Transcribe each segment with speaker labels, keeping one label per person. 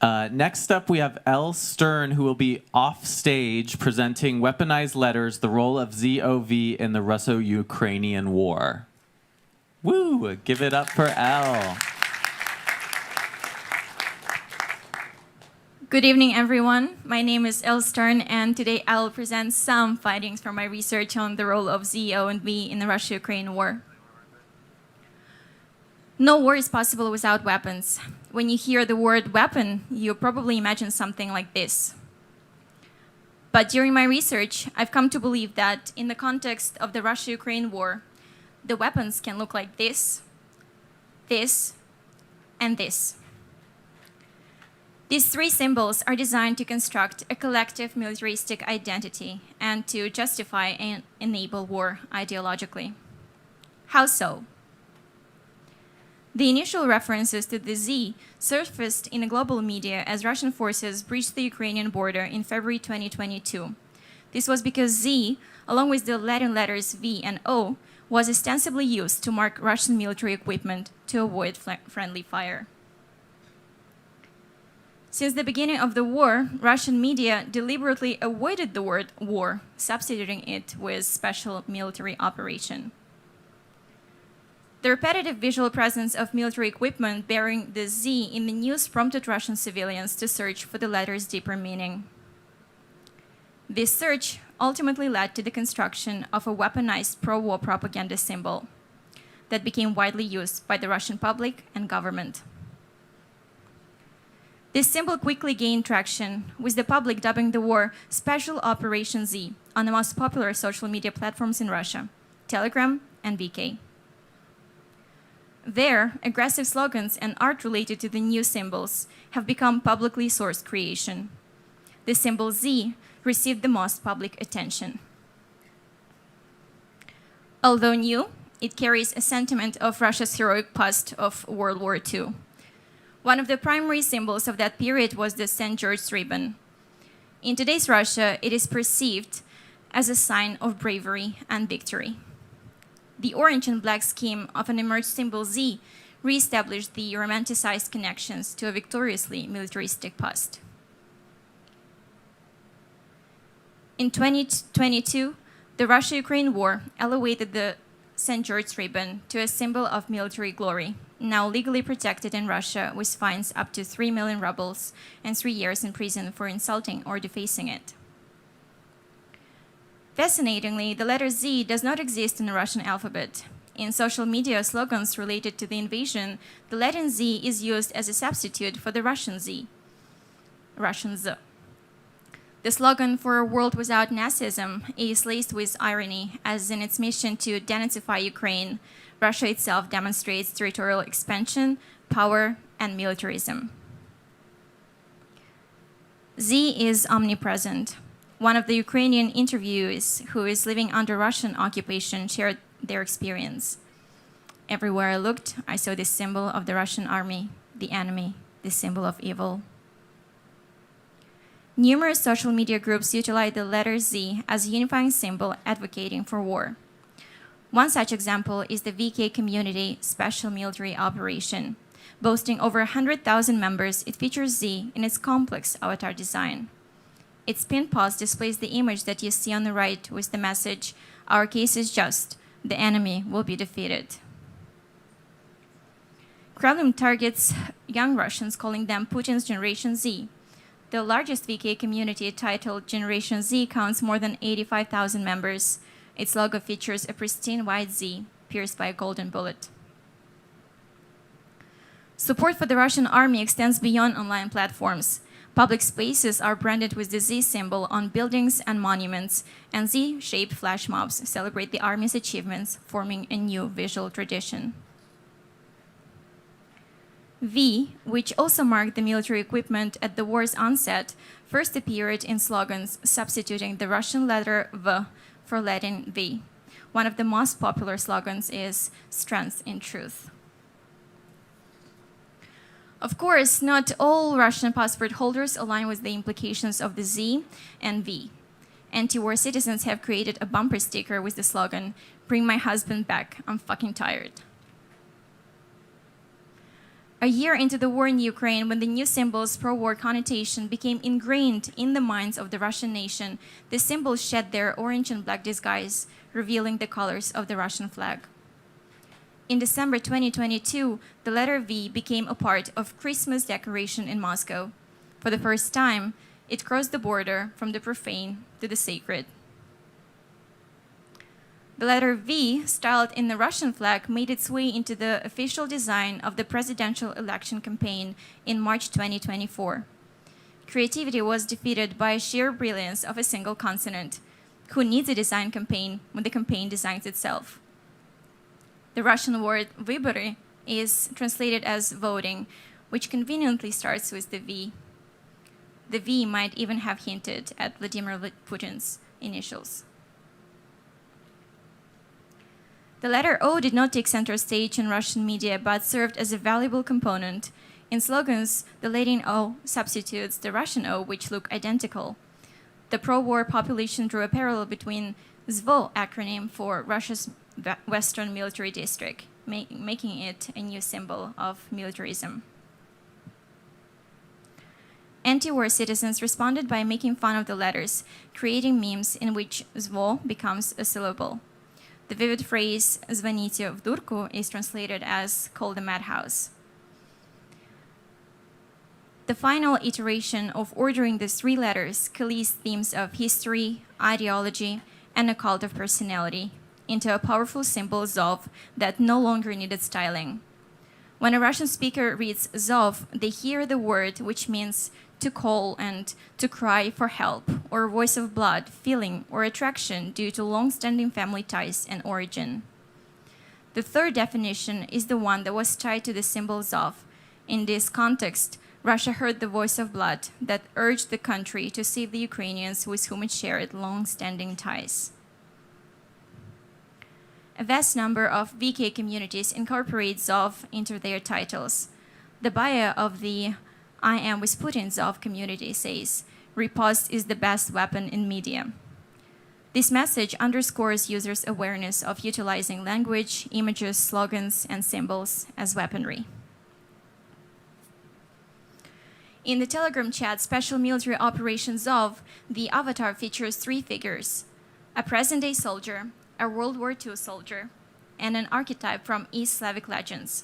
Speaker 1: Next up, we have Elle Stern, who will be off stage presenting Weaponized Letters, the role of ZOV in the Russo-Ukrainian War. Woo! Give it up for Elle.
Speaker 2: Good evening, everyone. My name is Elle Stern, and today I'll present some findings from my research on the role of ZO and V in the Russia-Ukraine war. No war is possible without weapons. When you hear the word weapon, you probably imagine something like this. But during my research, I've come to believe that in the context of the Russia-Ukraine war, the weapons can look like this, this, and this. These three symbols are designed to construct a collective militaristic identity and to justify and enable war ideologically. How so? The initial references to the Z surfaced in the global media as Russian forces breached the Ukrainian border in February 2022. This was because Z, along with the Latin letters V and O, was ostensibly used to mark Russian military equipment to avoid friendly fire. Since the beginning of the war, Russian media deliberately avoided the word war, substituting it with special military operation. The repetitive visual presence of military equipment bearing the Z in the news prompted Russian civilians to search for the letter's deeper meaning. This search ultimately led to the construction of a weaponized pro-war propaganda symbol that became widely used by the Russian public and government. This symbol quickly gained traction, with the public dubbing the war Special Operation Z on the most popular social media platforms in Russia, Telegram and VK. There, aggressive slogans and art related to the new symbols have become publicly sourced creation. The symbol Z received the most public attention. Although new, it carries a sentiment of Russia's heroic past of World War II. One of the primary symbols of that period was the St. George's ribbon. In today's Russia, it is perceived as a sign of bravery and victory. The orange and black scheme of an emerged symbol Z re-established the romanticized connections to a victoriously militaristic past. In 2022, the Russia-Ukraine war elevated the St. George's ribbon to a symbol of military glory, now legally protected in Russia with fines up to 3 million rubles and 3 years in prison for insulting or defacing it. Fascinatingly, the letter Z does not exist in the Russian alphabet. In social media slogans related to the invasion, the Latin Z is used as a substitute for the Russian Z, Russian Z. The slogan for a world without Nazism is laced with irony, as in its mission to denazify Ukraine, Russia itself demonstrates territorial expansion, power, and militarism. Z is omnipresent. One of the Ukrainian interviewees who is living under Russian occupation shared their experience. Everywhere I looked, I saw this symbol of the Russian army, the enemy, the symbol of evil. Numerous social media groups utilize the letter Z as a unifying symbol advocating for war. One such example is the VK Community Special Military Operation. Boasting over 100,000 members, it features Z in its complex avatar design. Its pinned post displays the image that you see on the right with the message, "Our case is just, the enemy will be defeated." Kremlin targets young Russians, calling them Putin's Generation Z. The largest VK community, titled Generation Z, counts more than 85,000 members. Its logo features a pristine white Z, pierced by a golden bullet. Support for the Russian army extends beyond online platforms. Public spaces are branded with the Z symbol on buildings and monuments, and Z-shaped flash mobs celebrate the army's achievements, forming a new visual tradition. V, which also marked the military equipment at the war's onset, first appeared in slogans substituting the Russian letter V for Latin V. One of the most popular slogans is "Strength in Truth." Of course, not all Russian passport holders align with the implications of the Z and V. Anti-war citizens have created a bumper sticker with the slogan, "Bring my husband back, I'm fucking tired." A year into the war in Ukraine, when the new symbol's pro-war connotation became ingrained in the minds of the Russian nation, the symbols shed their orange and black disguise, revealing the colors of the Russian flag. In December 2022, the letter V became a part of Christmas decoration in Moscow. For the first time, it crossed the border from the profane to the sacred. The letter V, styled in the Russian flag, made its way into the official design of the presidential election campaign in March 2024. Creativity was defeated by sheer brilliance of a single consonant. Who needs a design campaign when the campaign designs itself? The Russian word "vybory" is translated as voting, which conveniently starts with the V. The V might even have hinted at Vladimir Putin's initials. The letter O did not take center stage in Russian media, but served as a valuable component. In slogans, the Latin O substitutes the Russian O, which look identical. The pro-war population drew a parallel between SVO acronym for Russia's Western Military District, making it a new symbol of militarism. Anti-war citizens responded by making fun of the letters, creating memes in which SVO becomes a syllable. The vivid phrase "звоните в дурку" is translated as "call the madhouse." The final iteration of ordering the three letters coalesced themes of history, ideology, and a cult of personality into a powerful symbol Zov that no longer needed styling. When a Russian speaker reads Zov, they hear the word, which means to call and to cry for help, or voice of blood, feeling, or attraction due to long-standing family ties and origin. The third definition is the one that was tied to the symbol Zov. In this context, Russia heard the voice of blood that urged the country to save the Ukrainians with whom it shared long-standing ties. A vast number of VK communities incorporate Zov into their titles. The bio of the I Am with Putin Zov community says, "Riposte is the best weapon in media." This message underscores users' awareness of utilizing language, images, slogans, and symbols as weaponry. In the Telegram chat Special Military Operation Zov, the avatar features three figures: a present-day soldier, a World War II soldier, and an archetype from East Slavic legends.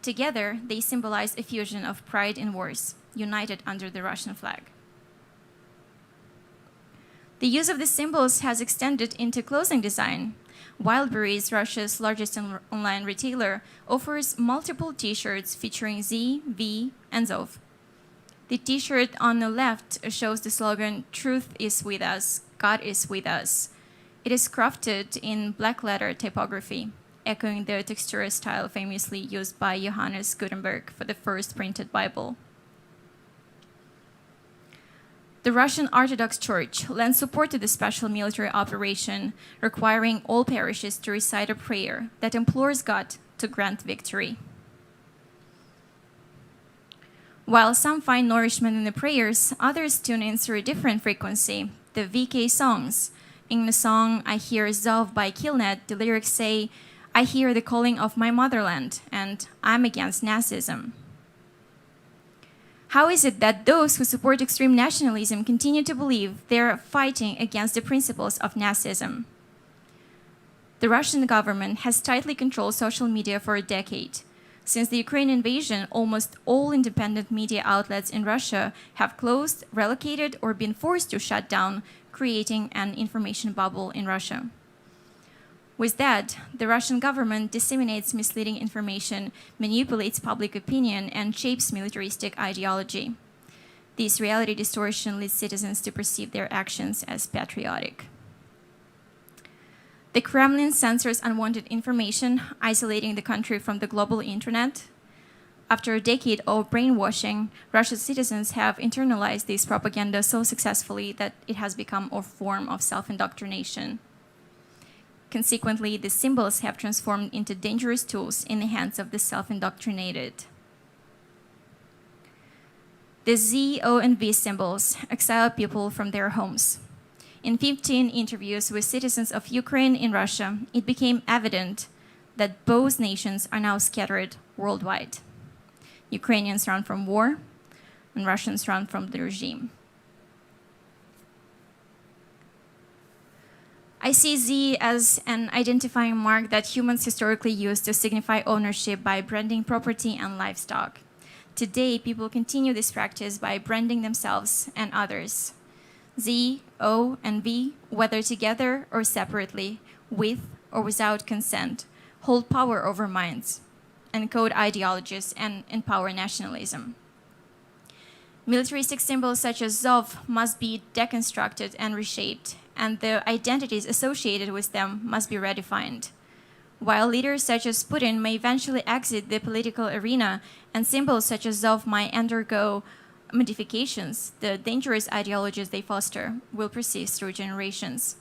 Speaker 2: Together, they symbolize a fusion of pride in wars, united under the Russian flag. The use of the symbols has extended into clothing design. Wildberries, Russia's largest online retailer, offers multiple T-shirts featuring Z, V, and Zov. The T-shirt on the left shows the slogan, "Truth is with us, God is with us." It is crafted in black letter typography, echoing the texture style famously used by Johannes Gutenberg for the first printed Bible. The Russian Orthodox Church lends support to the special military operation, requiring all parishes to recite a prayer that implores God to grant victory. While some find nourishment in the prayers, others tune in through a different frequency, the VK songs. In the song I Hear Zov by Killnet, the lyrics say, "I hear the calling of my motherland," and "I'm against Nazism." How is it that those who support extreme nationalism continue to believe they're fighting against the principles of Nazism? The Russian government has tightly controlled social media for a decade. Since the Ukraine invasion, almost all independent media outlets in Russia have closed, relocated, or been forced to shut down, creating an information bubble in Russia. With that, the Russian government disseminates misleading information, manipulates public opinion, and shapes militaristic ideology. This reality distortion leads citizens to perceive their actions as patriotic. The Kremlin censors unwanted information, isolating the country from the global internet. After a decade of brainwashing, Russia's citizens have internalized this propaganda so successfully that it has become a form of self-indoctrination. Consequently, the symbols have transformed into dangerous tools in the hands of the self-indoctrinated. The Z, O, and V symbols exile people from their homes. In 15 interviews with citizens of Ukraine in Russia, it became evident that both nations are now scattered worldwide. Ukrainians run from war, and Russians run from the regime. I see Z as an identifying mark that humans historically used to signify ownership by branding property and livestock. Today, people continue this practice by branding themselves and others. Z, O, and V, whether together or separately, with or without consent, hold power over minds, encode ideologies, and empower nationalism. Militaristic symbols such as Zov must be deconstructed and reshaped, and the identities associated with them must be redefined. While leaders such as Putin may eventually exit the political arena and symbols such as Zov might undergo modifications, the dangerous ideologies they foster will persist through generations.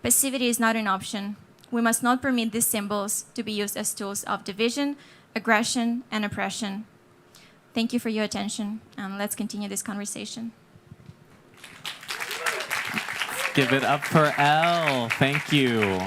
Speaker 2: Passivity is not an option. We must not permit these symbols to be used as tools of division, aggression, and oppression. Thank you for your attention, and let's continue this conversation.
Speaker 1: Give it up for Elle. Thank you.